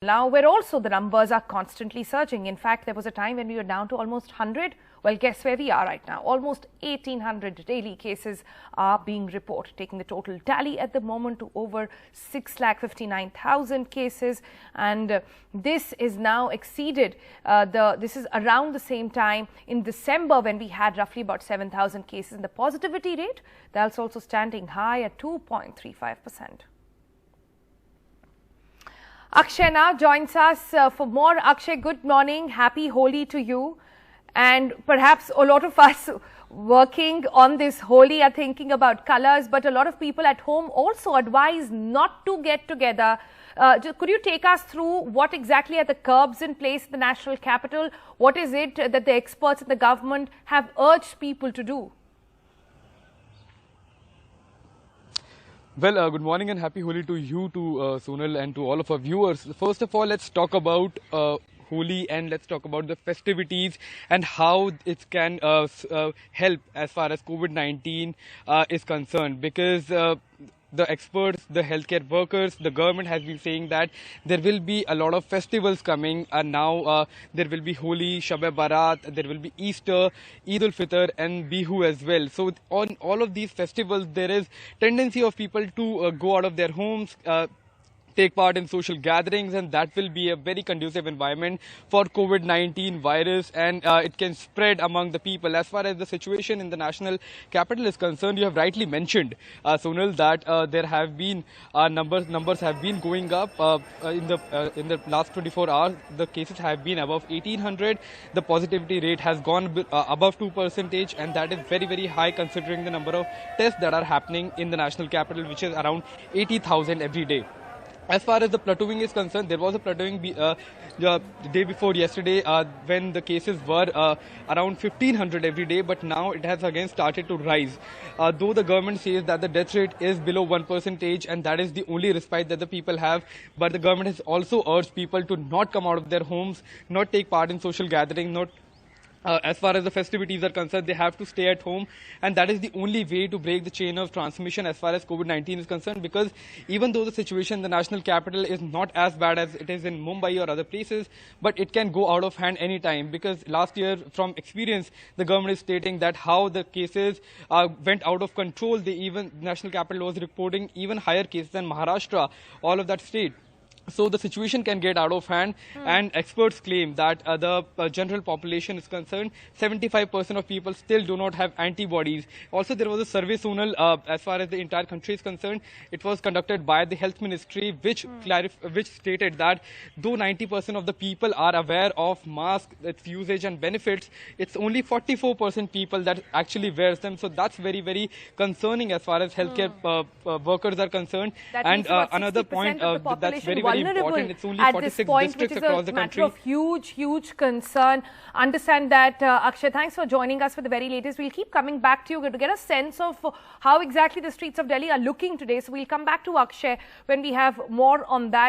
Now, where also the numbers are constantly surging. In fact, there was a time when we were down to almost 100. Well, guess where we are right now? Almost 1,800 daily cases are being reported, taking the total tally at the moment to over 6,59,000 cases. And this is now exceeded. This is around the same time in December when we had roughly about 7,000 cases. And the positivity rate, that's also standing high at 2.35%. Akshay now joins us for more. Akshay, good morning. Happy Holi to you. And perhaps a lot of us working on this Holi are thinking about colors, but a lot of people at home also advise not to get together. Could you take us through what exactly are the curbs in place in the national capital? What is it that the experts in the government have urged people to do? Well, good morning and happy Holi to you, to Sonal, and to all of our viewers. First of all, let's talk about Holi and let's talk about the festivities and how it can help as far as COVID-19 is concerned. Because the experts, the healthcare workers, the government has been saying that there will be a lot of festivals coming, and now there will be Holi, Shab-e-Barat, there will be Easter, Eid al-Fitr and Bihu as well. So on all of these festivals, there is tendency of people to go out of their homes, take part in social gatherings, and that will be a very conducive environment for COVID-19 virus, and it can spread among the people. As far as the situation in the national capital is concerned, you have rightly mentioned, Sonal, that there have been numbers have been going up in the last 24 hours. The cases have been above 1,800. The positivity rate has gone above 2%, and that is very, very high considering the number of tests that are happening in the national capital, which is around 80,000 every day. As far as the plateauing is concerned, there was a plateauing the day before yesterday when the cases were around 1,500 every day, but now it has again started to rise. Though the government says that the death rate is below 1% and that is the only respite that the people have, but the government has also urged people to not come out of their homes, not take part in social gatherings, not as far as the festivities are concerned, they have to stay at home, and that is the only way to break the chain of transmission as far as COVID-19 is concerned. Because even though the situation in the national capital is not as bad as it is in Mumbai or other places, but it can go out of hand anytime. Because last year, from experience, the government is stating that how the cases went out of control. National capital was reporting even higher cases than Maharashtra, all of that state. So the situation can get out of hand, and experts claim that the general population is concerned, 75% of people still do not have antibodies. Also, there was a survey, Sonal, as far as the entire country is concerned. It was conducted by the health ministry, which stated that though 90% of the people are aware of mask, its usage and benefits, it's only 44% people that actually wears them. So that's very, very concerning as far as healthcare workers are concerned. That and another point that's very, very important. It's only 46 districts across the country. Matter of huge concern. Understand that. Akshay, thanks for joining us for the very latest. We'll keep coming back to you to get a sense of how exactly the streets of Delhi are looking today. So we'll come back to Akshay when we have more on that.